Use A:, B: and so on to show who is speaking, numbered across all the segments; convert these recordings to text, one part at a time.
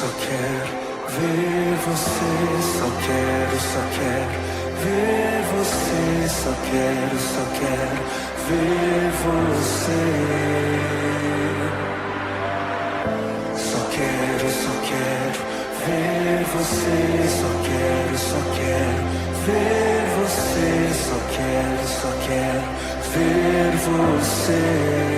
A: só quero ver você, só quero ver você, só quero ver você. Só quero ver você, só quero ver você, só quero ver você.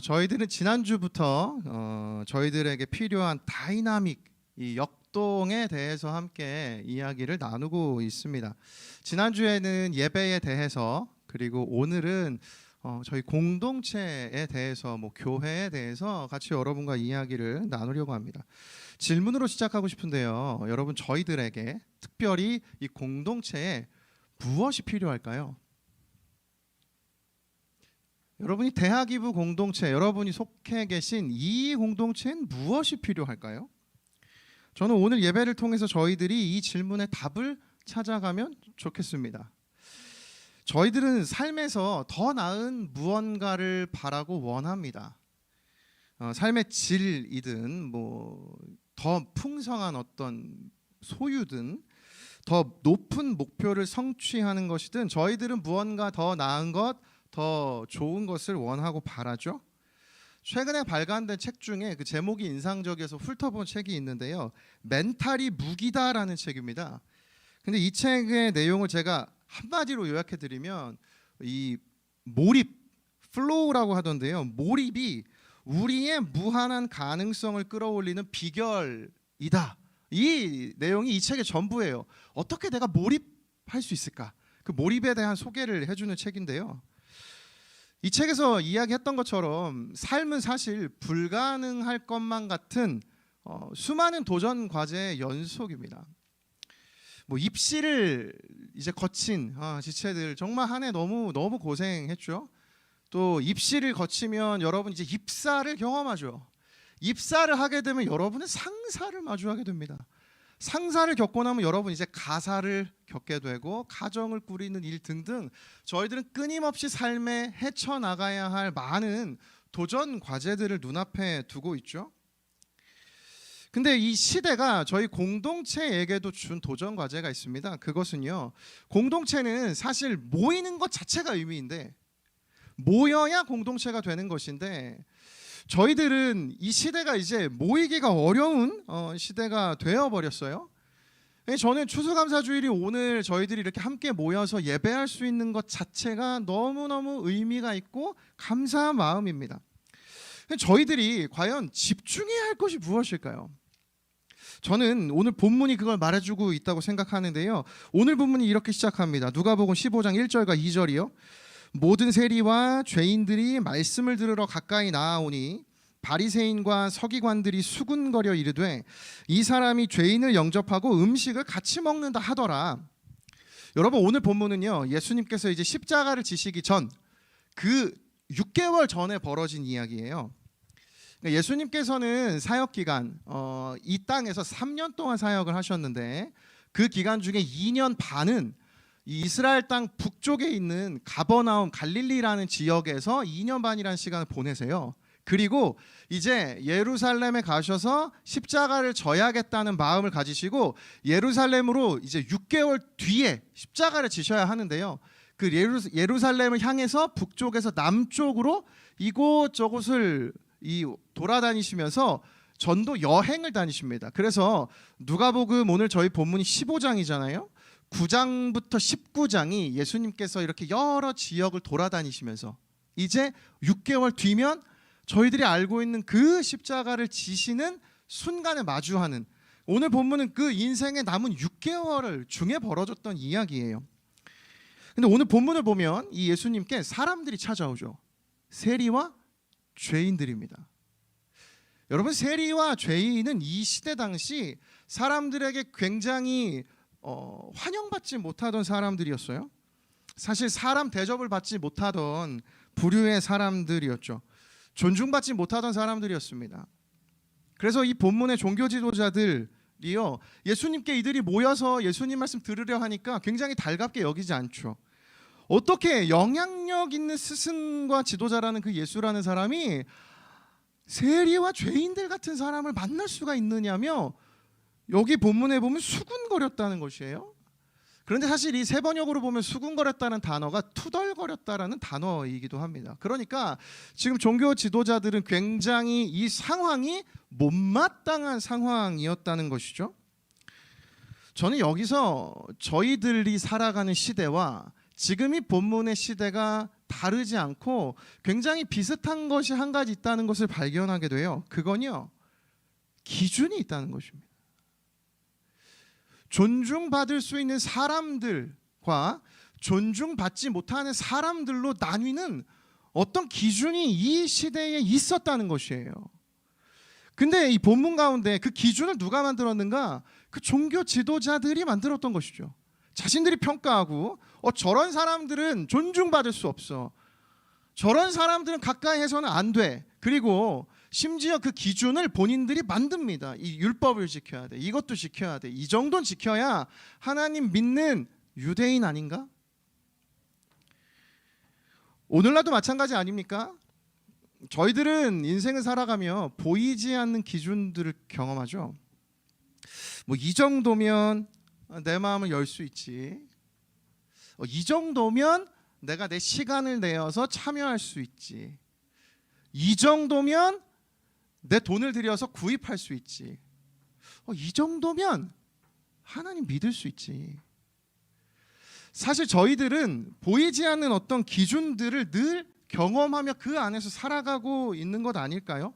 B: 저희들은 지난주부터 저희들에게 필요한 다이나믹, 이 역동에 대해서 함께 이야기를 나누고 있습니다. 지난주에는 예배에 대해서, 그리고 오늘은 저희 공동체에 대해서, 교회에 대해서 같이 여러분과 이야기를 나누려고 합니다. 질문으로 시작하고 싶은데요, 여러분, 저희들에게 특별히 이 공동체에 무엇이 필요할까요? 여러분이 대학이부 공동체, 여러분이 속해 계신 이 공동체엔 무엇이 필요할까요? 저는 오늘 예배를 통해서 저희들이 이 질문의 답을 찾아가면 좋겠습니다. 저희들은 삶에서 더 나은 무언가를 바라고 원합니다. 삶의 질이든 더 풍성한 어떤 소유든 더 높은 목표를 성취하는 것이든 저희들은 무언가 더 나은 것, 더 좋은 것을 원하고 바라죠. 최근에 발간된 책 중에 그 제목이 인상적이어서 훑어본 책이 있는데요, 멘탈이 무기다라는 책입니다. 근데 이 책의 내용을 제가 한마디로 요약해드리면 이 몰입, 플로우라고 하던데요, 몰입이 우리의 무한한 가능성을 끌어올리는 비결이다. 이 내용이 이 책의 전부예요. 어떻게 내가 몰입할 수 있을까? 그 몰입에 대한 소개를 해주는 책인데요, 이 책에서 이야기했던 것처럼 삶은 사실 불가능할 것만 같은 수많은 도전 과제의 연속입니다. 입시를 이제 거친 지체들 정말 한 해 너무 고생했죠. 또 입시를 거치면 여러분 이제 입사를 경험하죠. 입사를 하게 되면 여러분은 상사를 마주하게 됩니다. 상사를 겪고 나면 여러분 이제 가사를 겪게 되고 가정을 꾸리는 일 등등 저희들은 끊임없이 삶에 헤쳐나가야 할 많은 도전 과제들을 눈앞에 두고 있죠. 근데 이 시대가 저희 공동체에게도 준 도전 과제가 있습니다. 그것은요, 공동체는 사실 모이는 것 자체가 의미인데, 모여야 공동체가 되는 것인데, 저희들은 이 시대가 이제 모이기가 어려운 시대가 되어버렸어요. 저는 추수감사주일이 오늘 저희들이 이렇게 함께 모여서 예배할 수 있는 것 자체가 너무너무 의미가 있고 감사한 마음입니다. 저희들이 과연 집중해야 할 것이 무엇일까요? 저는 오늘 본문이 그걸 말해주고 있다고 생각하는데요, 오늘 본문이 이렇게 시작합니다. 누가복음 15장 1절과 2절이요. 모든 세리와 죄인들이 말씀을 들으러 가까이 나아오니 바리새인과 서기관들이 수군거려 이르되 이 사람이 죄인을 영접하고 음식을 같이 먹는다 하더라. 여러분, 오늘 본문은요, 예수님께서 이제 십자가를 지시기 전 그 6개월 전에 벌어진 이야기예요. 예수님께서는 사역 기간 이 땅에서 3년 동안 사역을 하셨는데, 그 기간 중에 2년 반은 이 이스라엘 땅 북쪽에 있는 가버나움 갈릴리라는 지역에서 2년 반이라는 시간을 보내세요. 그리고 이제 예루살렘에 가셔서 십자가를 져야겠다는 마음을 가지시고 예루살렘으로 이제 6개월 뒤에 십자가를 지셔야 하는데요, 그 예루살렘을 향해서 북쪽에서 남쪽으로 이곳저곳을 돌아다니시면서 전도 여행을 다니십니다. 그래서 누가복음 오늘 저희 본문이 15장이잖아요. 9장부터 19장이 예수님께서 이렇게 여러 지역을 돌아다니시면서 이제 6개월 뒤면 저희들이 알고 있는 그 십자가를 지시는 순간에 마주하는, 오늘 본문은 그 인생의 남은 6개월 중에 벌어졌던 이야기예요. 근데 오늘 본문을 보면 이 예수님께 사람들이 찾아오죠. 세리와 죄인들입니다. 여러분, 세리와 죄인은 이 시대 당시 사람들에게 굉장히 환영받지 못하던 사람들이었어요. 사실 사람 대접을 받지 못하던 부류의 사람들이었죠. 존중받지 못하던 사람들이었습니다. 그래서 이 본문의 종교 지도자들이요, 예수님께 이들이 모여서 예수님 말씀 들으려 하니까 굉장히 달갑게 여기지 않죠. 어떻게 영향력 있는 스승과 지도자라는 그 예수라는 사람이 세리와 죄인들 같은 사람을 만날 수가 있느냐며 여기 본문에 보면 수군거렸다는 것이에요. 그런데 사실 이 세 번역으로 보면 수군거렸다는 단어가 투덜거렸다라는 단어이기도 합니다. 그러니까 지금 종교 지도자들은 굉장히 이 상황이 못마땅한 상황이었다는 것이죠. 저는 여기서 저희들이 살아가는 시대와 지금 이 본문의 시대가 다르지 않고 굉장히 비슷한 것이 한 가지 있다는 것을 발견하게 돼요. 그건요, 기준이 있다는 것입니다. 존중받을 수 있는 사람들과 존중받지 못하는 사람들로 나뉘는 어떤 기준이 이 시대에 있었다는 것이에요. 근데 이 본문 가운데 그 기준을 누가 만들었는가? 그 종교 지도자들이 만들었던 것이죠. 자신들이 평가하고 저런 사람들은 존중받을 수 없어, 저런 사람들은 가까이 해서는 안 돼, 그리고 심지어 그 기준을 본인들이 만듭니다. 이 율법을 지켜야 돼, 이것도 지켜야 돼, 이 정도는 지켜야 하나님 믿는 유대인 아닌가? 오늘날도 마찬가지 아닙니까? 저희들은 인생을 살아가며 보이지 않는 기준들을 경험하죠. 뭐 이 정도면 내 마음을 열 수 있지, 이 정도면 내가 내 시간을 내어서 참여할 수 있지, 이 정도면 내 돈을 들여서 구입할 수 있지, 이 정도면 하나님 믿을 수 있지. 사실 저희들은 보이지 않는 어떤 기준들을 늘 경험하며 그 안에서 살아가고 있는 것 아닐까요?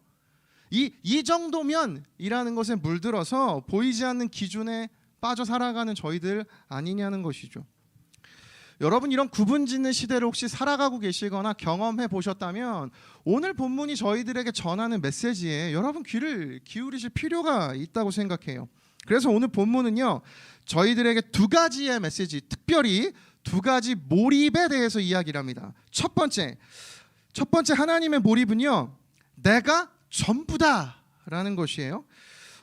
B: 이 정도면 이라는 것에 물들어서 보이지 않는 기준에 빠져 살아가는 저희들 아니냐는 것이죠. 여러분, 이런 구분짓는 시대를 혹시 살아가고 계시거나 경험해 보셨다면 오늘 본문이 저희들에게 전하는 메시지에 여러분 귀를 기울이실 필요가 있다고 생각해요. 그래서 오늘 본문은요, 저희들에게 두 가지의 메시지, 특별히 두 가지 몰입에 대해서 이야기를 합니다. 첫 번째 하나님의 몰입은요, 내가 전부다라는 것이에요.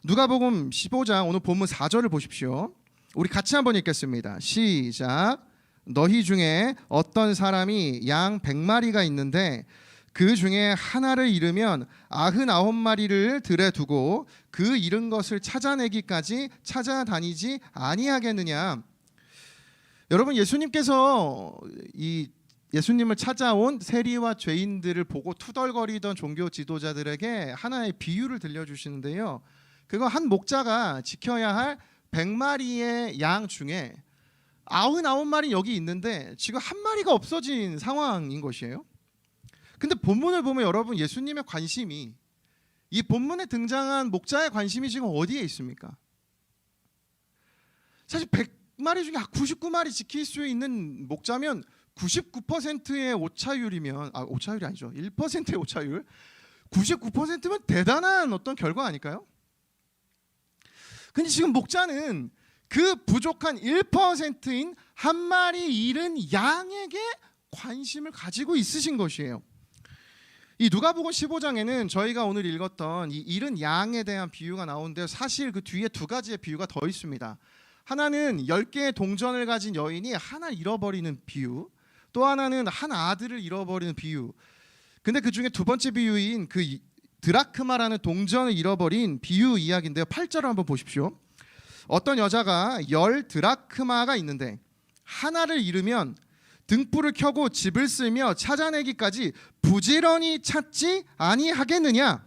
B: 누가복음 15장 오늘 본문 4절을 보십시오. 우리 같이 한번 읽겠습니다. 시작. 너희 중에 어떤 사람이 양 100마리가 있는데 그 중에 하나를 잃으면 99마리를 들에 두고 그 잃은 것을 찾아내기까지 찾아다니지 아니하겠느냐. 여러분, 예수님께서 이 예수님을 찾아온 세리와 죄인들을 보고 투덜거리던 종교 지도자들에게 하나의 비유를 들려주시는데요, 그거 한 목자가 지켜야 할 100마리의 양 중에 99마리 여기 있는데 지금 한 마리가 없어진 상황인 것이에요. 근데 본문을 보면 여러분, 예수님의 관심이, 이 본문에 등장한 목자의 관심이 지금 어디에 있습니까? 사실 100마리 중에 99마리 지킬 수 있는 목자면 99%의 오차율이면, 오차율이 아니죠, 1%의 오차율, 99%면 대단한 어떤 결과 아닐까요? 근데 지금 목자는 그 부족한 1%인 한 마리 잃은 양에게 관심을 가지고 있으신 것이에요. 이 누가복음 15장에는 저희가 오늘 읽었던 이 잃은 양에 대한 비유가 나오는데 사실 그 뒤에 두 가지의 비유가 더 있습니다. 하나는 10개의 동전을 가진 여인이 하나 잃어버리는 비유, 또 하나는 한 아들을 잃어버리는 비유. 근데 그 중에 두 번째 비유인 그 드라크마라는 동전을 잃어버린 비유 이야기인데요. 8절을 한번 보십시오. 어떤 여자가 10 드라크마가 있는데 하나를 잃으면 등불을 켜고 집을 쓸며 찾아내기까지 부지런히 찾지 아니하겠느냐.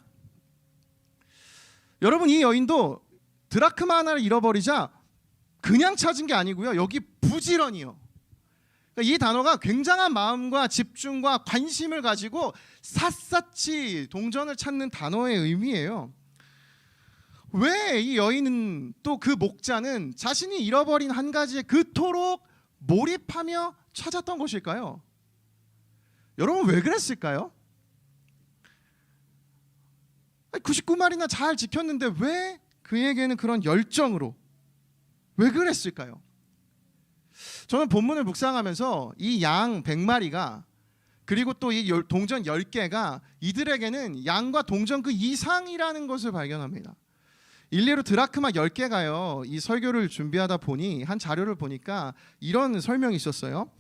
B: 여러분, 이 여인도 드라크마 하나를 잃어버리자 그냥 찾은 게 아니고요, 여기 부지런히요, 이 단어가 굉장한 마음과 집중과 관심을 가지고 샅샅이 동전을 찾는 단어의 의미예요. 왜 이 여인은, 또 그 목자는 자신이 잃어버린 한 가지에 그토록 몰입하며 찾았던 것일까요? 여러분, 왜 그랬을까요? 99마리나 잘 지켰는데 왜 그에게는 그런 열정으로 왜 그랬을까요? 저는 본문을 묵상하면서 이 양 100마리가 그리고 또 이 동전 10개가 이들에게는 양과 동전 그 이상이라는 것을 발견합니다. 일례로 드라크마 10개가요. 이 설교를 준비하다 보니 한 자료를 보니까 이런 설명이 있었어요.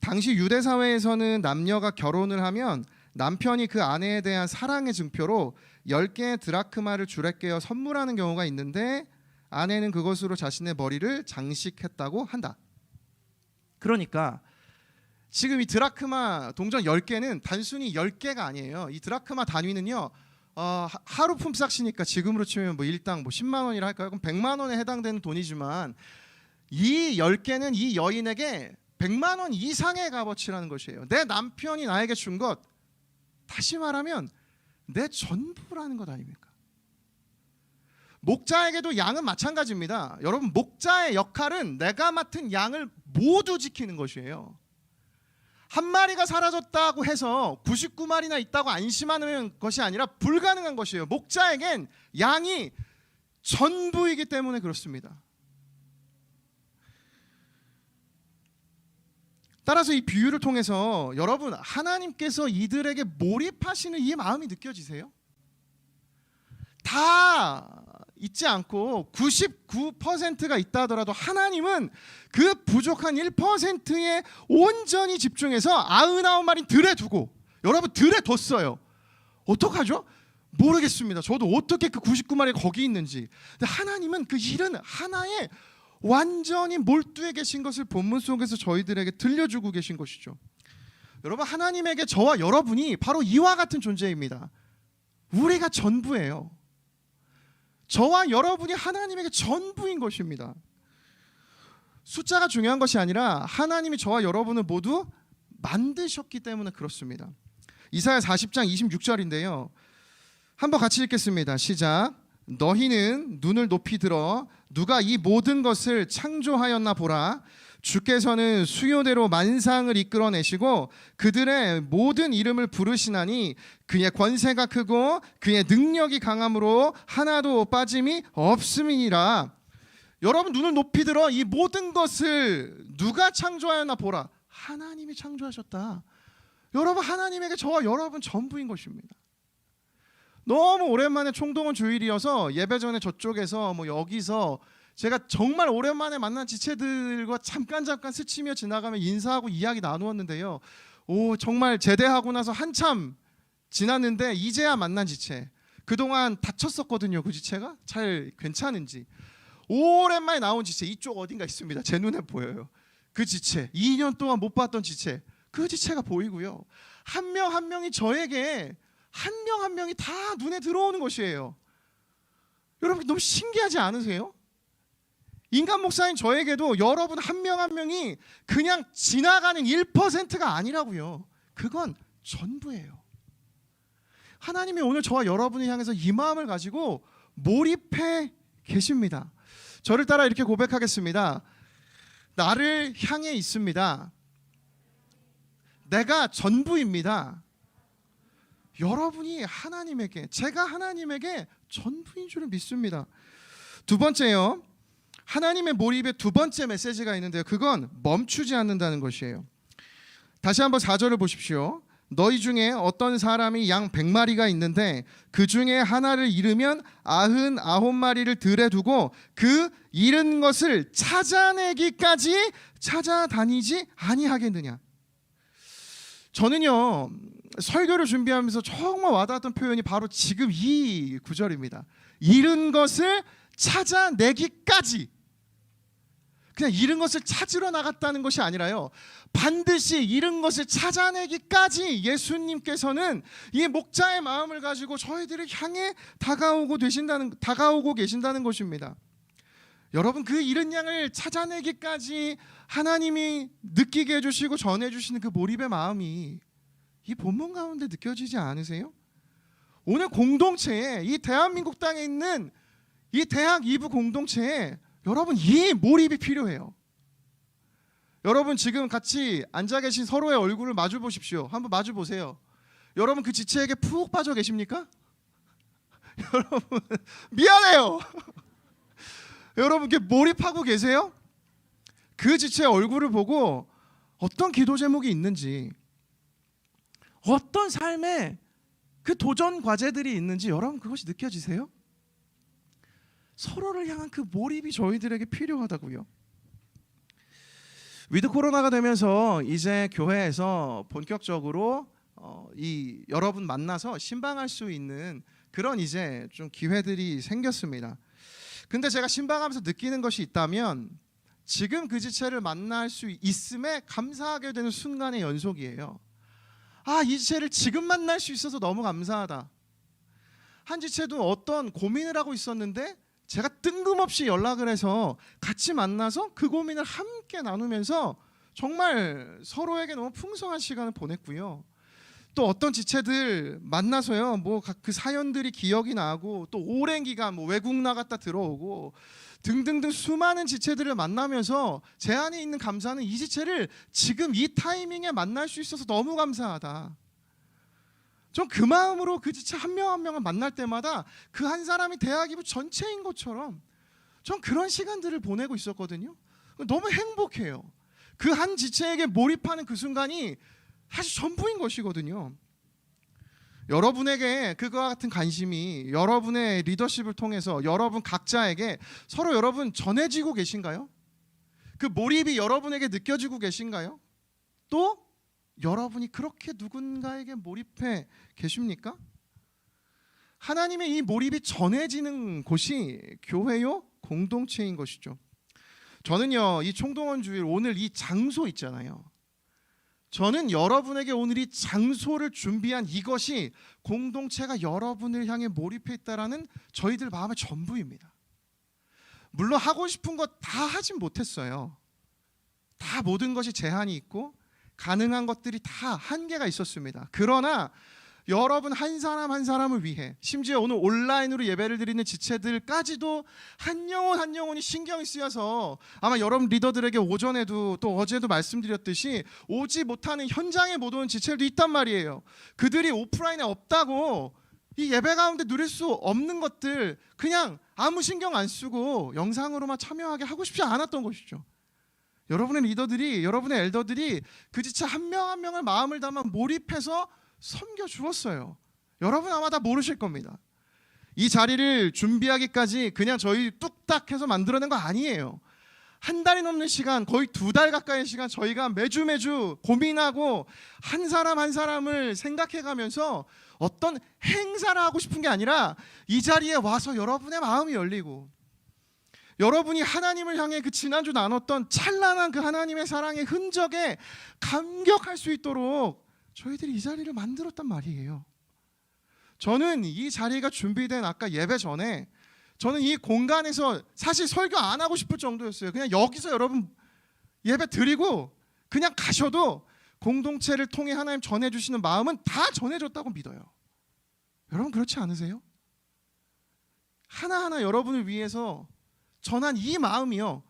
B: 당시 유대 사회에서는 남녀가 결혼을 하면 남편이 그 아내에 대한 사랑의 증표로 10개의 드라크마를 줄에 깨어 선물하는 경우가 있는데 아내는 그것으로 자신의 머리를 장식했다고 한다. 그러니까 지금 이 드라크마 동전 10개는 단순히 10개가 아니에요. 이 드라크마 단위는요. 하루 품삯이니까 지금으로 치면 뭐 일당 뭐 10만 원이라 할까요? 그럼 100만 원에 해당되는 돈이지만 이 10개는 이 여인에게 100만 원 이상의 값어치라는 것이에요. 내 남편이 나에게 준 것, 다시 말하면 내 전부라는 것 아닙니까? 목자에게도 양은 마찬가지입니다. 여러분, 목자의 역할은 내가 맡은 양을 모두 지키는 것이에요. 한 마리가 사라졌다고 해서 99마리나 있다고 안심하는 것이 아니라 불가능한 것이에요. 목자에겐 양이 전부이기 때문에 그렇습니다. 따라서 이 비유를 통해서 여러분, 하나님께서 이들에게 몰입하시는 이 마음이 느껴지세요? 다 있지 않고 99%가 있다 하더라도 하나님은 그 부족한 1%에 온전히 집중해서 99마리 들에 두고, 여러분 들에 뒀어요. 어떡하죠? 모르겠습니다. 저도 어떻게 그 99마리가 거기 있는지. 근데 하나님은 그 일은 하나에 완전히 몰두해 계신 것을 본문 속에서 저희들에게 들려주고 계신 것이죠. 여러분, 하나님에게 저와 여러분이 바로 이와 같은 존재입니다. 우리가 전부예요. 저와 여러분이 하나님에게 전부인 것입니다. 숫자가 중요한 것이 아니라 하나님이 저와 여러분을 모두 만드셨기 때문에 그렇습니다. 이사야 40장 26절인데요. 한번 같이 읽겠습니다. 시작. 너희는 눈을 높이 들어 누가 이 모든 것을 창조하였나 보라. 주께서는 수요대로 만상을 이끌어내시고 그들의 모든 이름을 부르시나니 그의 권세가 크고 그의 능력이 강함으로 하나도 빠짐이 없음이니라. 여러분, 눈을 높이 들어 이 모든 것을 누가 창조하였나 보라. 하나님이 창조하셨다. 여러분, 하나님에게 저와 여러분 전부인 것입니다. 너무 오랜만에 총동원 주일이어서 예배 전에 저쪽에서 여기서 제가 정말 오랜만에 만난 지체들과 잠깐 스치며 지나가며 인사하고 이야기 나누었는데요. 정말 제대하고 나서 한참 지났는데 이제야 만난 지체. 그동안 다쳤었거든요. 그 지체가 잘 괜찮은지. 오랜만에 나온 지체, 이쪽 어딘가 있습니다. 제 눈에 보여요. 그 지체, 2년 동안 못 봤던 지체, 그 지체가 보이고요. 한 명 한 명이 저에게 한 명 한 명이 다 눈에 들어오는 것이에요. 여러분, 너무 신기하지 않으세요? 인간 목사인 저에게도 여러분 한 명 한 명이 그냥 지나가는 1%가 아니라고요. 그건 전부예요. 하나님이 오늘 저와 여러분을 향해서 이 마음을 가지고 몰입해 계십니다. 저를 따라 이렇게 고백하겠습니다. 나를 향해 있습니다. 내가 전부입니다. 여러분이 하나님에게, 제가 하나님에게 전부인 줄을 믿습니다. 두 번째요. 하나님의 몰입의 두 번째 메시지가 있는데요. 그건 멈추지 않는다는 것이에요. 다시 한번 4절을 보십시오. 너희 중에 어떤 사람이 양 100마리가 있는데 그 중에 하나를 잃으면 99마리를 들에 두고 그 잃은 것을 찾아내기까지 찾아다니지 아니하겠느냐. 저는요, 설교를 준비하면서 정말 와닿았던 표현이 바로 지금 이 구절입니다. 잃은 것을 찾아내기까지. 그냥 잃은 것을 찾으러 나갔다는 것이 아니라요, 반드시 잃은 것을 찾아내기까지 예수님께서는 이 목자의 마음을 가지고 저희들을 향해 다가오고 계신다는 것입니다. 여러분, 그 잃은 양을 찾아내기까지 하나님이 느끼게 해주시고 전해주시는 그 몰입의 마음이 이 본문 가운데 느껴지지 않으세요? 오늘 공동체에, 이 대한민국 땅에 있는 이 대학 2부 공동체에 여러분, 이 몰입이 필요해요. 여러분, 지금 같이 앉아 계신 서로의 얼굴을 마주 보십시오. 한번 마주 보세요. 여러분, 그 지체에게 푹 빠져 계십니까? 여러분 미안해요. 여러분 이렇게 몰입하고 계세요? 그 지체의 얼굴을 보고 어떤 기도 제목이 있는지, 어떤 삶의 그 도전 과제들이 있는지 여러분 그것이 느껴지세요? 서로를 향한 그 몰입이 저희들에게 필요하다고요. 위드 코로나가 되면서 이제 교회에서 본격적으로 이 여러분 만나서 신방할 수 있는 그런 이제 좀 기회들이 생겼습니다. 근데 제가 신방하면서 느끼는 것이 있다면 지금 그 지체를 만날 수 있음에 감사하게 되는 순간의 연속이에요. 이 지체를 지금 만날 수 있어서 너무 감사하다. 한 지체도 어떤 고민을 하고 있었는데 제가 뜬금없이 연락을 해서 같이 만나서 그 고민을 함께 나누면서 정말 서로에게 너무 풍성한 시간을 보냈고요. 또 어떤 지체들 만나서요, 뭐 그 사연들이 기억이 나고 또 오랜 기간 뭐 외국 나갔다 들어오고 등등등 수많은 지체들을 만나면서 제 안에 있는 감사는 이 지체를 지금 이 타이밍에 만날 수 있어서 너무 감사하다. 전 그 마음으로 그 지체 한 명 한 명을 만날 때마다 그 한 사람이 대학이부 전체인 것처럼 전 그런 시간들을 보내고 있었거든요. 너무 행복해요. 그 한 지체에게 몰입하는 그 순간이 사실 전부인 것이거든요. 여러분에게 그와 같은 관심이 여러분의 리더십을 통해서 여러분 각자에게 서로 여러분 전해지고 계신가요? 그 몰입이 여러분에게 느껴지고 계신가요? 또 여러분이 그렇게 누군가에게 몰입해 계십니까? 하나님의 이 몰입이 전해지는 곳이 교회요 공동체인 것이죠. 저는요 이 총동원 주일 오늘 이 장소 있잖아요. 저는 여러분에게 오늘 이 장소를 준비한 이것이 공동체가 여러분을 향해 몰입해 있다라는 저희들 마음의 전부입니다. 물론 하고 싶은 것 다 하진 못했어요. 다 모든 것이 제한이 있고 가능한 것들이 다 한계가 있었습니다. 그러나 여러분 한 사람 한 사람을 위해 심지어 오늘 온라인으로 예배를 드리는 지체들까지도 한 영혼 한 영혼이 신경이 쓰여서 아마 여러분 리더들에게 오전에도 또 어제도 말씀드렸듯이 오지 못하는 현장에 못 오는 지체들도 있단 말이에요. 그들이 오프라인에 없다고 이 예배 가운데 누릴 수 없는 것들 그냥 아무 신경 안 쓰고 영상으로만 참여하게 하고 싶지 않았던 것이죠. 여러분의 리더들이 여러분의 엘더들이 그 지체 한 명 한 명을 마음을 담아 몰입해서 섬겨 주었어요. 여러분 아마 다 모르실 겁니다. 이 자리를 준비하기까지 그냥 저희 뚝딱 해서 만들어낸 거 아니에요. 한 달이 넘는 시간, 거의 2달 가까이의 시간 저희가 매주 고민하고 한 사람 한 사람을 생각해가면서 어떤 행사를 하고 싶은 게 아니라 이 자리에 와서 여러분의 마음이 열리고 여러분이 하나님을 향해 그 지난주 나눴던 찬란한 그 하나님의 사랑의 흔적에 감격할 수 있도록 저희들이 이 자리를 만들었단 말이에요. 저는 이 자리가 준비된 아까 예배 전에 저는 이 공간에서 사실 설교 안 하고 싶을 정도였어요. 그냥 여기서 여러분 예배 드리고 그냥 가셔도 공동체를 통해 하나님 전해주시는 마음은 다 전해졌다고 믿어요. 여러분 그렇지 않으세요? 하나하나 여러분을 위해서 전한 이 마음이요,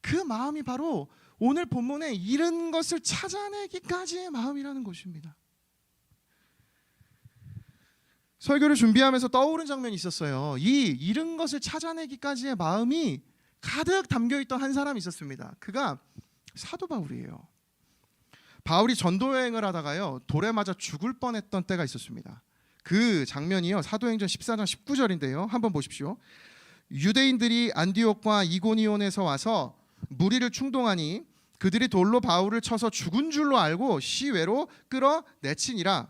B: 그 마음이 바로 오늘 본문에 잃은 것을 찾아내기까지의 마음이라는 것입니다. 설교를 준비하면서 떠오른 장면이 있었어요. 이 잃은 것을 찾아내기까지의 마음이 가득 담겨있던 한 사람이 있었습니다. 그가 사도 바울이에요. 바울이 전도 여행을 하다가요 돌에 맞아 죽을 뻔했던 때가 있었습니다. 그 장면이요 사도행전 14장 19절인데요. 한번 보십시오. 유대인들이 안디옥과 이고니온에서 와서 무리를 충동하니 그들이 돌로 바울을 쳐서 죽은 줄로 알고 시외로 끌어내치니라.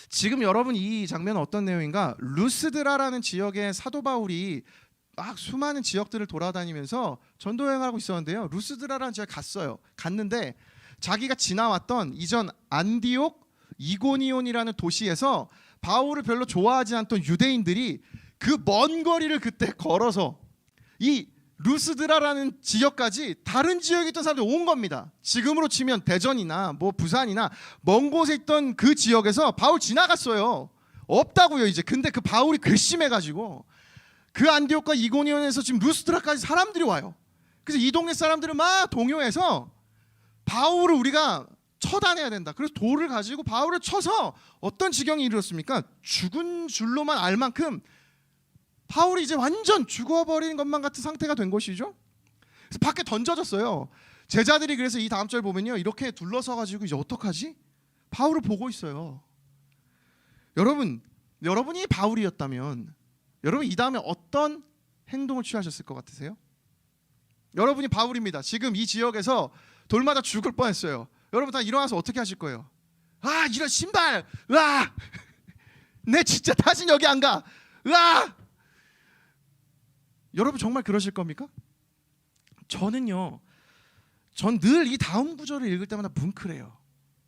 B: 지금 여러분 이 장면은 어떤 내용인가? 루스드라라는 지역의 사도 바울이 막 수많은 지역들을 돌아다니면서 전도 여행하고 있었는데요. 루스드라라는 지역에 갔는데 자기가 지나왔던 이전 안디옥 이고니온이라는 도시에서 바울을 별로 좋아하지 않던 유대인들이 그 먼 거리를 그때 걸어서 이 루스드라라는 지역까지 다른 지역에 있던 사람들이 온 겁니다. 지금으로 치면 대전이나 뭐 부산이나 먼 곳에 있던 그 지역에서 바울 지나갔어요. 없다고요 이제. 근데 그 바울이 괘씸해가지고 그 안디옥과 이고니온에서 지금 루스드라까지 사람들이 와요. 그래서 이 동네 사람들은 막 동요해서 바울을 우리가 처단해야 된다. 그래서 돌을 가지고 바울을 쳐서 어떤 지경이 이르렀습니까? 죽은 줄로만 알 만큼 바울이 이제 완전 죽어버리는 것만 같은 상태가 된 것이죠. 그래서 밖에 던져졌어요. 제자들이 그래서 이 다음 절 보면요, 이렇게 둘러서가지고 이제 어떡하지? 바울을 보고 있어요. 여러분이 바울이었다면 여러분 이 다음에 어떤 행동을 취하셨을 것 같으세요? 여러분이 바울입니다. 지금 이 지역에서 돌 맞아 죽을 뻔했어요. 여러분 다 일어나서 어떻게 하실 거예요? 아, 이런 신발! 으아! 내 진짜 다신 여기 안 가! 으아! 여러분 정말 그러실 겁니까? 저는요, 전 늘 이 다음 구절을 읽을 때마다 뭉클해요.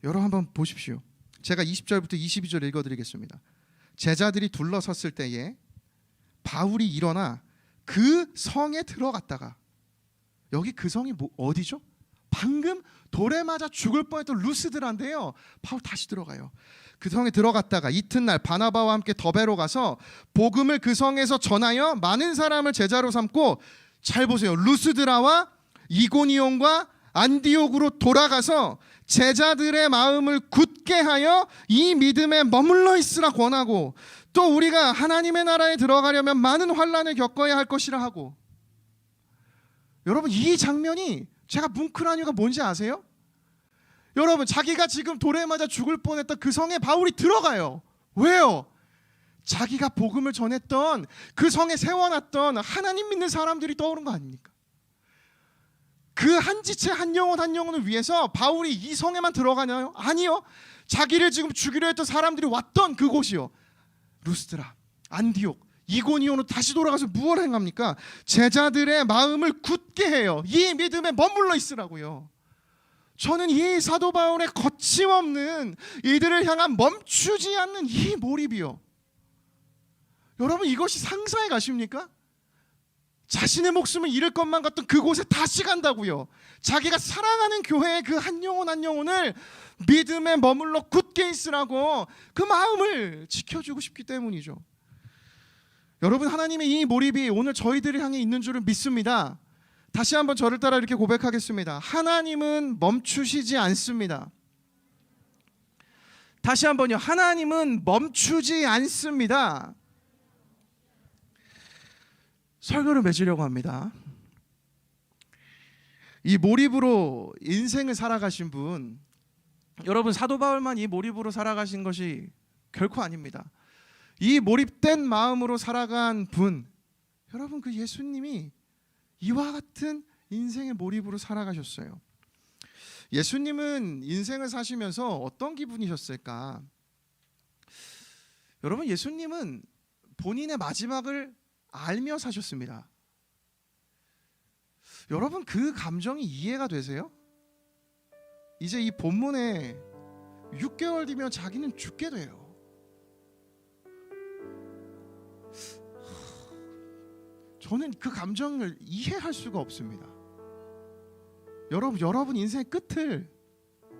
B: 여러분 한번 보십시오. 제가 20절부터 22절 읽어드리겠습니다. 제자들이 둘러섰을 때에 바울이 일어나 그 성에 들어갔다가, 여기 그 성이 어디죠? 방금 돌에 맞아 죽을 뻔했던 루스드라인데요. 바울 다시 들어가요. 그 성에 들어갔다가 이튿날 바나바와 함께 더베로 가서 복음을 그 성에서 전하여 많은 사람을 제자로 삼고, 잘 보세요, 루스드라와 이고니온과 안디옥으로 돌아가서 제자들의 마음을 굳게 하여 이 믿음에 머물러 있으라 권하고, 또 우리가 하나님의 나라에 들어가려면 많은 환난을 겪어야 할 것이라 하고. 여러분 이 장면이 제가 뭉클한 이유가 뭔지 아세요? 여러분 자기가 지금 돌에 맞아 죽을 뻔했던 그 성에 바울이 들어가요. 왜요? 자기가 복음을 전했던 그 성에 세워놨던 하나님 믿는 사람들이 떠오른 거 아닙니까? 그 한 지체 한 영혼을 위해서 바울이 이 성에만 들어가나요? 아니요. 자기를 지금 죽이려 했던 사람들이 왔던 그곳이요, 루스드라, 안디옥, 이고니온으로 다시 돌아가서 무엇을 행합니까? 제자들의 마음을 굳게 해요. 이 믿음에 머물러 있으라고요. 저는 이 사도 바울의 거침없는 이들을 향한 멈추지 않는 이 몰입이요, 여러분 이것이 상사에 가십니까? 자신의 목숨을 잃을 것만 같던 그곳에 다시 간다고요. 자기가 사랑하는 교회의 그 한 영혼을 믿음에 머물러 굳게 있으라고 그 마음을 지켜주고 싶기 때문이죠. 여러분 하나님의 이 몰입이 오늘 저희들을 향해 있는 줄을 믿습니다. 다시 한번 저를 따라 이렇게 고백하겠습니다. 하나님은 멈추시지 않습니다. 다시 한번요. 하나님은 멈추지 않습니다. 설교를 맺으려고 합니다. 이 몰입으로 인생을 살아가신 분, 여러분 사도 바울만 이 몰입으로 살아가신 것이 결코 아닙니다. 이 몰입된 마음으로 살아간 분, 여러분 그 예수님이 이와 같은 인생의 몰입으로 살아가셨어요. 예수님은 인생을 사시면서 어떤 기분이셨을까? 여러분 예수님은 본인의 마지막을 알며 사셨습니다. 여러분 그 감정이 이해가 되세요? 이제 이 본문에 6개월 뒤면 자기는 죽게 돼요. 저는 그 감정을 이해할 수가 없습니다. 여러분 인생의 끝을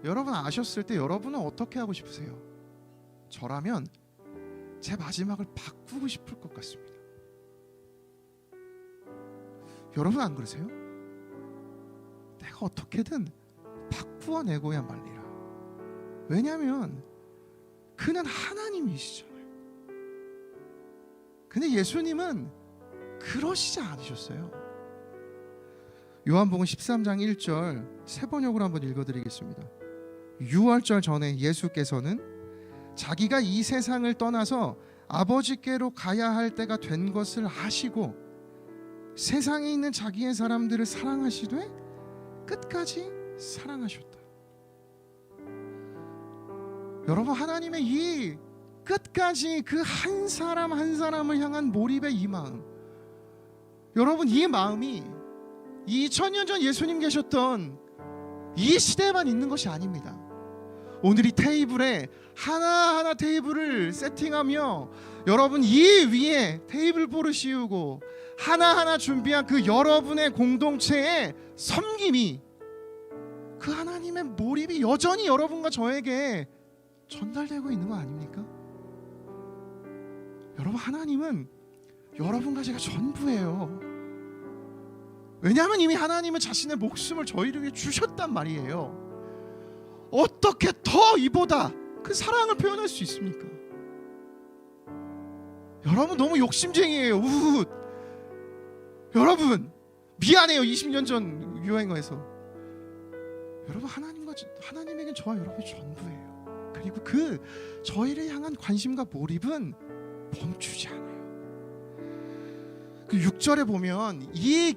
B: 여러분 아셨을 때 여러분은 어떻게 하고 싶으세요? 저라면 제 마지막을 바꾸고 싶을 것 같습니다. 여러분 안 그러세요? 내가 어떻게든 바꾸어내고야 말리라. 왜냐하면 그는 하나님이시잖아요. 근데 예수님은 그러시지 않으셨어요. 요한복음 13장 1절 세 번역으로 한번 읽어드리겠습니다. 유월절 전에 예수께서는 자기가 이 세상을 떠나서 아버지께로 가야 할 때가 된 것을 아시고 세상에 있는 자기의 사람들을 사랑하시되 끝까지 사랑하셨다. 여러분 하나님의 이 끝까지 그 한 사람 한 사람을 향한 몰입의 이 마음, 여러분 이 마음이 2000년 전 예수님 계셨던 이 시대에만 있는 것이 아닙니다. 오늘 이 테이블에 하나하나 테이블을 세팅하며 여러분 이 위에 테이블보를 씌우고 하나하나 준비한 그 여러분의 공동체의 섬김이, 그 하나님의 몰입이 여전히 여러분과 저에게 전달되고 있는 거 아닙니까? 여러분 하나님은 여러분과 제가 전부예요. 왜냐하면 이미 하나님은 자신의 목숨을 저희를 위해 주셨단 말이에요. 어떻게 더 이보다 그 사랑을 표현할 수 있습니까? 여러분 너무 욕심쟁이에요. 여러분 미안해요. 20년 전 유행어에서. 여러분 하나님에겐 저와 여러분이 전부예요. 그리고 그 저희를 향한 관심과 몰입은 멈추지 않아요. 그 6절에 보면 이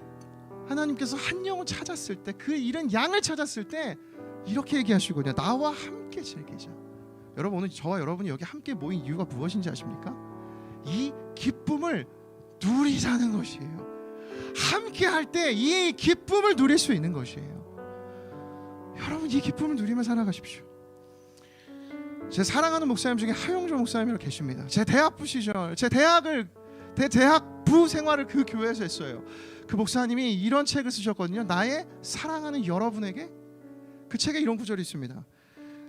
B: 하나님께서 한 영을 찾았을 때, 그 잃은 양을 찾았을 때 이렇게 얘기하시거든요. 나와 함께 즐기자. 여러분 오늘 저와 여러분이 여기 함께 모인 이유가 무엇인지 아십니까? 이 기쁨을 누리자는 것이에요. 함께 할 때 이 기쁨을 누릴 수 있는 것이에요. 여러분 이 기쁨을 누리며 살아가십시오. 제 사랑하는 목사님 중에 하용조 목사님이라고 계십니다. 제 대학부 시절, 제 대학부 생활을 그 교회에서 했어요. 그 목사님이 이런 책을 쓰셨거든요. 나의 사랑하는 여러분에게. 그 책에 이런 구절이 있습니다.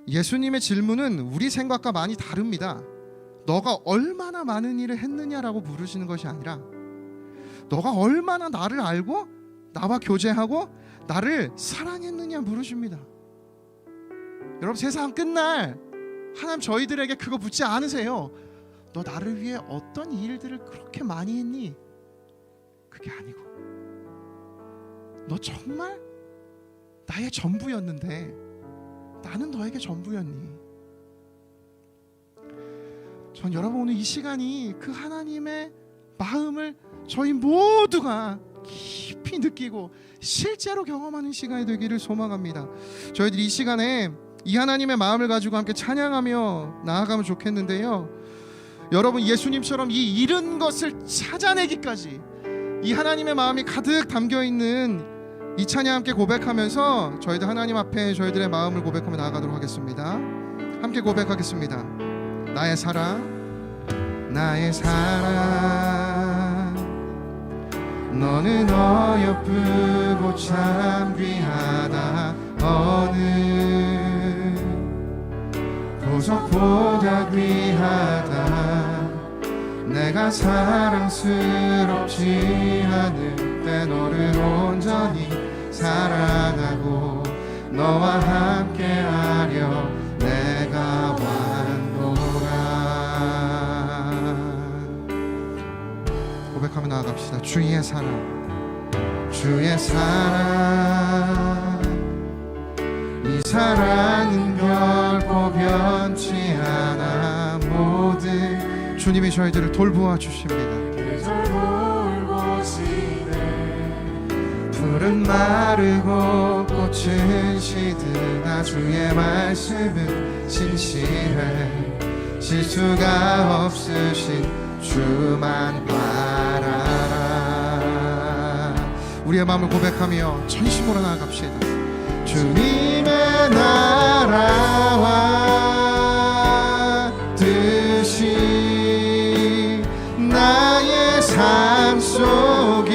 B: 예수님의 질문은 우리 생각과 많이 다릅니다. 너가 얼마나 많은 일을 했느냐라고 물으시는 것이 아니라 너가 얼마나 나를 알고 나와 교제하고 나를 사랑했느냐 물으십니다. 여러분 세상 끝날 하나님 저희들에게 그거 묻지 않으세요. 너 나를 위해 어떤 일들을 그렇게 많이 했니? 그게 아니고 너 정말 나의 전부였는데 나는 너에게 전부였니? 전 여러분 오늘 이 시간이 그 하나님의 마음을 저희 모두가 깊이 느끼고 실제로 경험하는 시간이 되기를 소망합니다. 저희들이 이 시간에 이 하나님의 마음을 가지고 함께 찬양하며 나아가면 좋겠는데요. 여러분 예수님처럼 이 잃은 것을 찾아내기까지 이 하나님의 마음이 가득 담겨있는 이 찬양 함께 고백하면서 저희들 하나님 앞에 저희들의 마음을 고백하며 나아가도록 하겠습니다. 함께 고백하겠습니다. 나의 사랑, 나의 사랑, 너는 어여쁘고 참 귀하다. 어느 보석보다 귀하다. 내가 사랑스럽지 않을 때 너를 온전히 사랑하고 너와 함께하려 내가 왔노라. 고백하며 나아갑시다. 주의 사랑, 주의 사랑, 이 사랑은 결코 변치 않아. 모든 주님이 저희들을 돌보아 주십니다. 계절 돌보시네. 풀은 마르고 꽃은 시드나 주의 말씀은 진실해. 실수가 없으신 주만 바라라. 우리의 마음을 고백하며 전심으로 나아갑시다. 주님의 나라와 뜻이 나의 삶 속에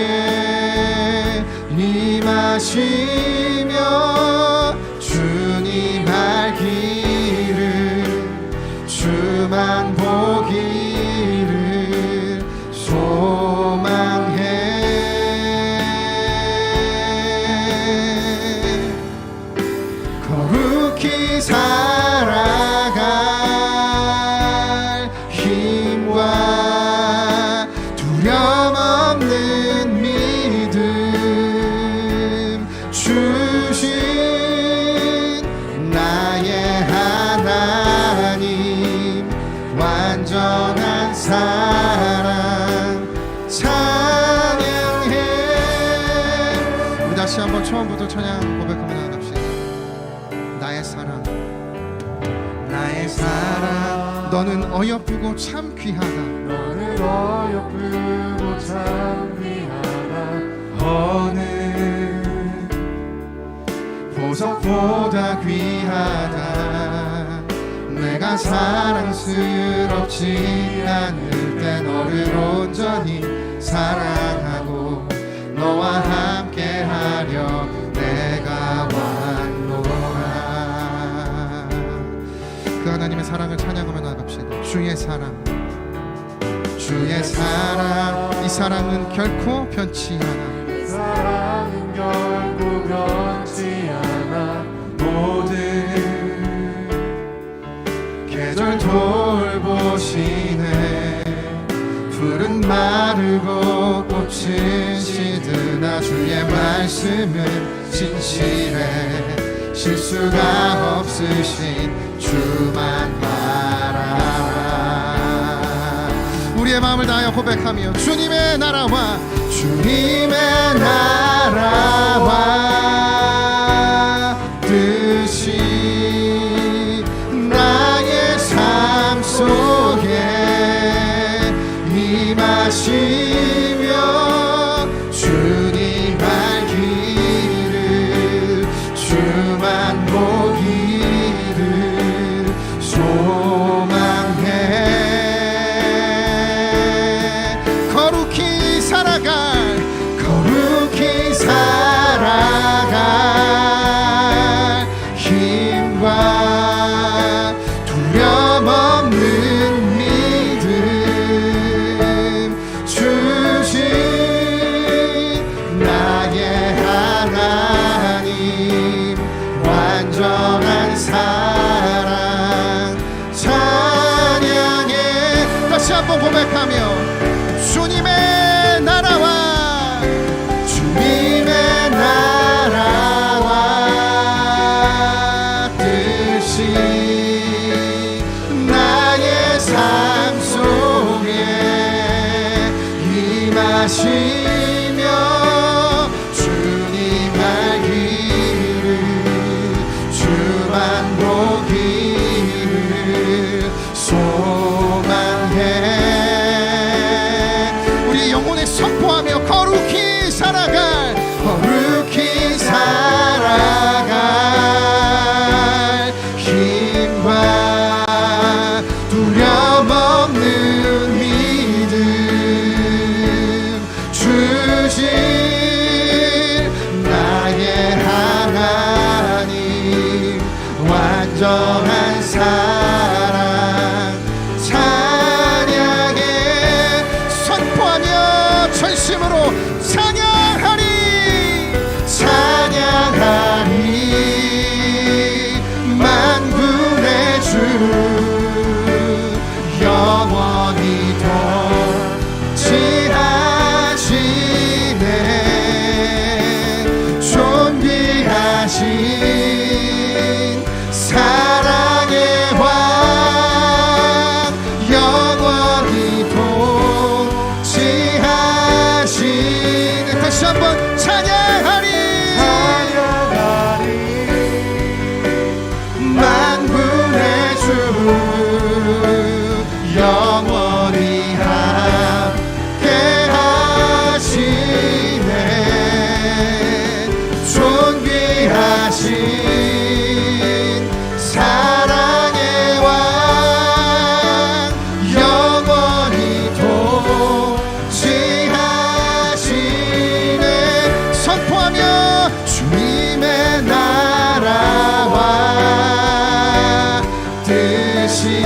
B: 임하시며 주님 알기를 주만 보기를 소망해. 거룩히 살아갈 힘과 두려움 없는 믿음 주신 나의 하나님 완전한 사랑 찬양해. 우리 다시 한번 처음부터 찬양 고백하며 나갑시다. 나의 사랑, 나의 사랑, 너는 어여쁘고 참 귀하다.
A: 너는 어여쁘고 참 귀하다. 어느 보석보다 귀하다. 내가 사랑스럽지 않을 때 너를 온전히 사랑하고 너와 함께하려 내가 왔노라.
B: 그 하나님의 사랑을 찬양하며 나갑시다. 주의 사랑, 주의 사랑, 이 사랑은 결코 변치 않아.
A: 이 사랑은 결코 변치 않아. 모든 쓰시드나 주의 말씀은 진실해 실수가 없으신 주만 말하라.
B: 우리의 마음을 다하여 고백하며 주님의 나라와
A: 뜻이 나의 삶 속에 임하시며 주님 알기를 주만 보기를 소망해
B: 거룩히 살아갈
A: 힘과 두려움 없는 믿음 주신 나의 하나님 완전한 사랑 찬양해.
B: 다시 한번 고백하며 주님의 나라와
A: 나의 삶 속에 임하시며 주님 알기를 주만 보기를 소망해.
B: 우리 영혼에 선포하며 거룩히 살아갈
A: 힘과 두려움 없는 믿음 주신 나의 하나님 완전한 사랑 찬양해.
B: 선포하며 전심으로 찬양하리
A: 만군의 주 영원히 통치하시네 존귀하신 사랑의 왕 영원히 통치하시네.
B: 다시 한번 찬양하리
A: 만군의 주 영원히 함께 하시네 존귀하신 사랑의 왕 영원히 통치하시네.
B: 선포하며
A: 주님의 나라와 뜻이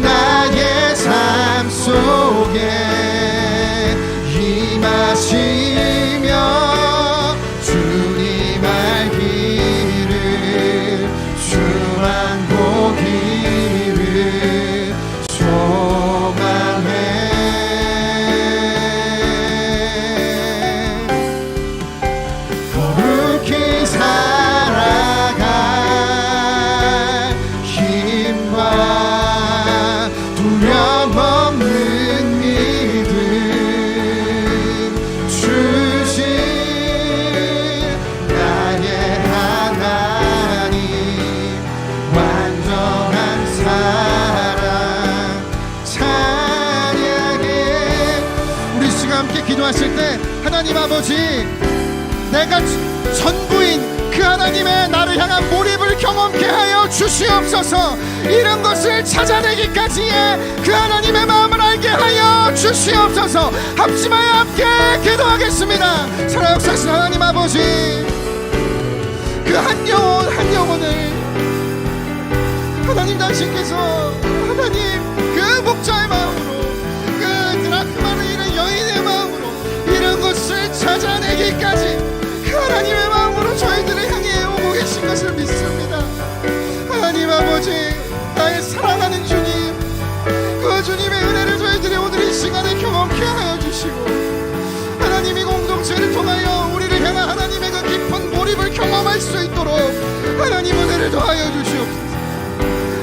A: 나의 삶 속에 임하시며 주님 알기를 주만 보기를 소망해. 거룩히 살아갈 힘과 두려움 없는 믿음 주신 나의 하나님 완전한 사랑 찬양해.
B: 우리 시간 함께 기도하실 때 하나님 아버지 내가 전부인 그 하나님의 나를 향한 몰입을 경험케 하여 주시옵소서. 이런 것을 찾아내기까지의 그 하나님의 마음을 알게 하여 주시옵소서. 합심하여 함께 기도하겠습니다. 살아역사하신 하나님 아버지 그 한 영혼 한 영혼을 하나님 당신께서 하나님 그 목자의 마음으로 그 드라크마를 잃은 여인의 마음으로 이런 것을 찾아내기까지 그 하나님의 마음으로 저희들을 향해 오고 계신 것을 믿습니다. 하나님 아버지 나의 사랑하는 주님 그 주님의 은혜를 저희들이 오늘 이 시간에 경험케 하여 주시고 있도록 하나님 은혜를 더하여 주시옵소서.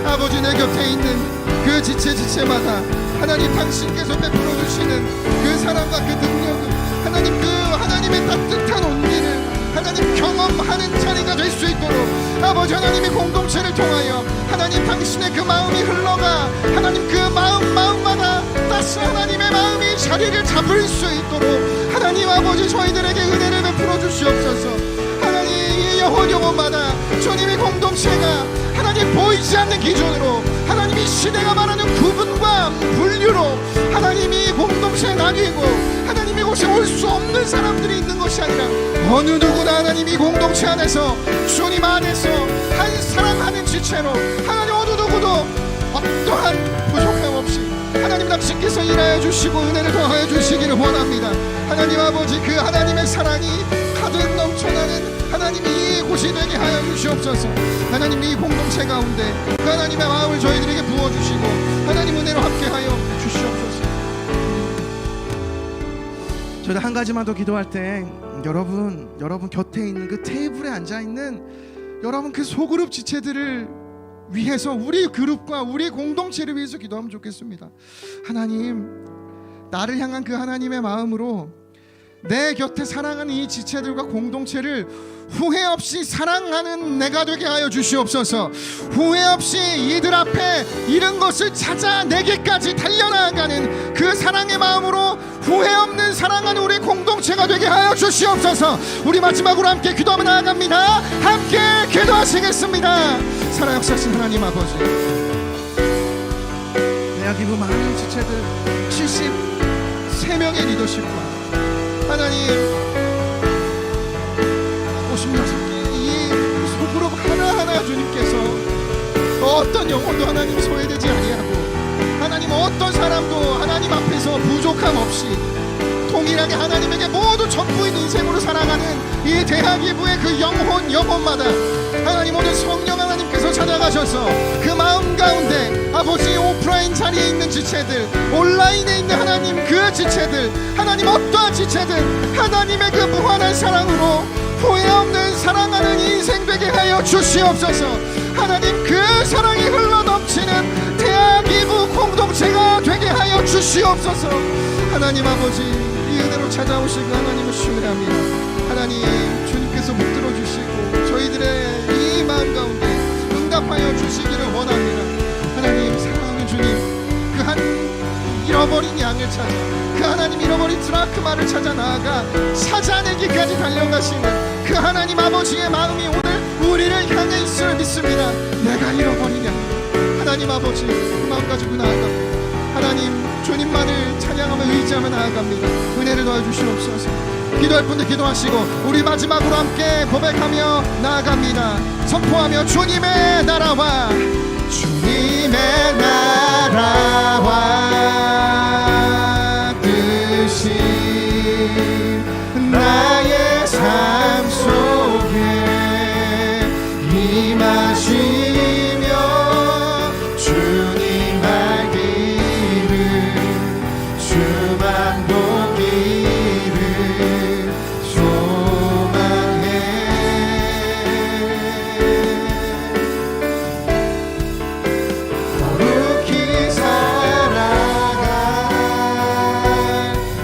B: 아버지, 내 곁에 있는 그 지체마다 하나님 당신께서 베풀어 주시는 그 사랑과 그 능력을 하나님, 그 하나님의 따뜻한 온기를 하나님 경험하는 자리가 될 수 있도록 아버지 하나님의 공동체를 통하여 하나님 당신의 그 마음이 흘러가 하나님 그 마음마다 따스한 하나님의 마음이 자리를 잡을 수 있도록 하나님 아버지 저희들에게 은혜를 베풀어 주시옵소서. 하나님 이 영혼마다 주님의 공동체가 하나님 보이지 않는 기준으로 하나님 이 시대가 말하는 구분과 분류로 하나님 이 공동체에 나뉘고 하나님 이곳에 올 수 없는 사람들이 있는 것이 아니라 어느 누구나 하나님 이 공동체 안에서 주님 안에서 한 사랑하는 지체로 하나님 어느 누구도 어떠한 부족함 없이 하나님 당신께서 일하여 주시고 은혜를 더하여 주시기를 원합니다. 하나님 아버지, 그 하나님의 사랑이 가득 넘쳐나는 하나님 이곳이 되게 하여 주시옵소서. 하나님 이 공동체 가운데 그 하나님의 마음을 저희들에게 부어주시고 하나님 은혜로 함께하여 주시옵소서. 저희들 한 가지만 더 기도할 때 여러분 곁에 있는 그 테이블에 앉아있는 여러분 그 소그룹 지체들을 위해서 우리 그룹과 우리 공동체를 위해서 기도하면 좋겠습니다. 하나님, 나를 향한 그 하나님의 마음으로 내 곁에 사랑하는 이 지체들과 공동체를 후회 없이 사랑하는 내가 되게 하여 주시옵소서. 후회 없이 이들 앞에 이런 것을 찾아 내게까지 달려나가는 그 사랑의 마음으로 후회 없는 사랑하는 우리 공동체가 되게 하여 주시옵소서. 우리 마지막으로 함께 기도하며 나아갑니다. 함께 기도하시겠습니다. 살아 역사하신 하나님 아버지, 내가 기부 많은 지체들 73명의 리더십과 하나님 56개 이 소그룹 하나하나 주님께서 어떤 영혼도 하나님 소외되지 아니하고 하나님 어떤 사람도 하나님 앞에서 부족함 없이 동일하게 하나님에게 모두 전부인 인생으로 살아가는 이 대하기부의 그 영혼마다 하나님 오늘 성령 하나님께서 찾아가셔서 그 마음 가운데 아버지 오프라인 자리에 있는 지체들, 온라인에 있는 하나님 그 지체들, 하나님 어떠한 지체들 하나님의 그 무한한 사랑으로 후회 없는 사랑하는 인생 되게 하여 주시옵소서. 하나님 그 사랑이 흘러넘치는 대하기부 공동체가 되게 하여 주시옵소서. 하나님 아버지, 이 은혜로 찾아오신 그 하나님을 신뢰합니다. 하나님 주님께서 붙들어 주시고 저희들의 이 마음 가운데 응답하여 주시기를 원합니다. 하나님 사랑하는 주님, 그 한 잃어버린 양을 찾아 그 하나님 잃어버린 드라크마를 찾아 나아가 찾아내기까지 달려가시는 그 하나님 아버지의 마음이 오늘 우리를 향해 있음을 믿습니다. 내가 잃어버린 양 하나님 아버지 그 마음 가지고 나아갑니다. 하나님 주님만을 찬양하며 의지하며 나아갑니다. 은혜를 도와주시옵소서. 기도할 분들 기도하시고 우리 마지막으로 함께 고백하며 나아갑니다. 선포하며 주님의 나라와 주님의 나라와 뜻이 나의 삶 속에 임하시며 주님 알기를 주만 보기를 소망해. 거룩히 살아갈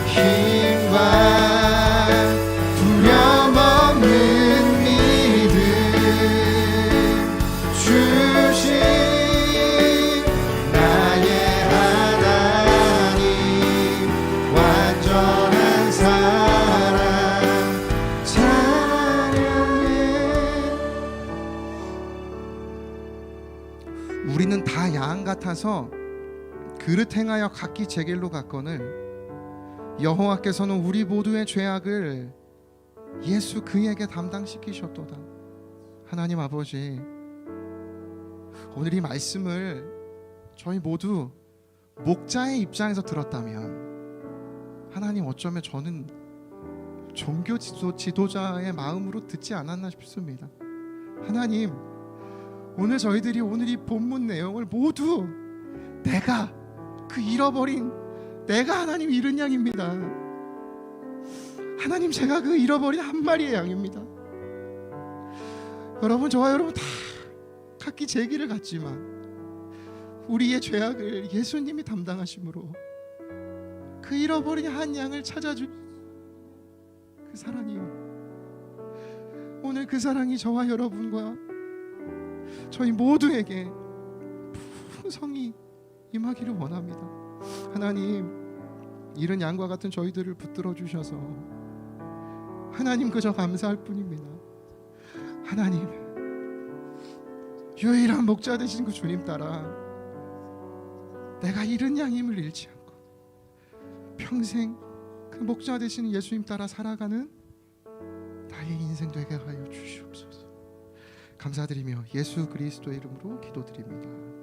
B: 힘과 두려움 없는 믿음 주신 나의 하나님 완전한 사랑 찬양해. 우리는 다 양 같아서 그릇 행하여 각기 제 길로 갔거늘 여호와께서는 우리 모두의 죄악을 예수 그에게 담당시키셨도다. 하나님 아버지, 오늘 이 말씀을 저희 모두 목자의 입장에서 들었다면 하나님 어쩌면 저는 종교 지도자의 마음으로 듣지 않았나 싶습니다. 하나님, 오늘 저희들이 오늘 이 본문 내용을 모두 내가 그 잃어버린 내가 하나님 잃은 양입니다. 하나님 제가 그 잃어버린 한 마리의 양입니다. 여러분, 저와 여러분 다 각기 제 길을 갔지만 우리의 죄악을 예수님이 담당하심으로 그 잃어버린 한 양을 찾아주 그 사랑이, 오늘 그 사랑이 저와 여러분과 저희 모두에게 풍성히 임하기를 원합니다. 하나님, 이런 양과 같은 저희들을 붙들어 주셔서 하나님 그저 감사할 뿐입니다. 하나님, 유일한 목자 되신 그 주님 따라 내가 잃은 양임을 잃지 않고 평생 그 목자 되시는 예수님 따라 살아가는 나의 인생 되게 하여 주시옵소서. 감사드리며 예수 그리스도의 이름으로 기도드립니다.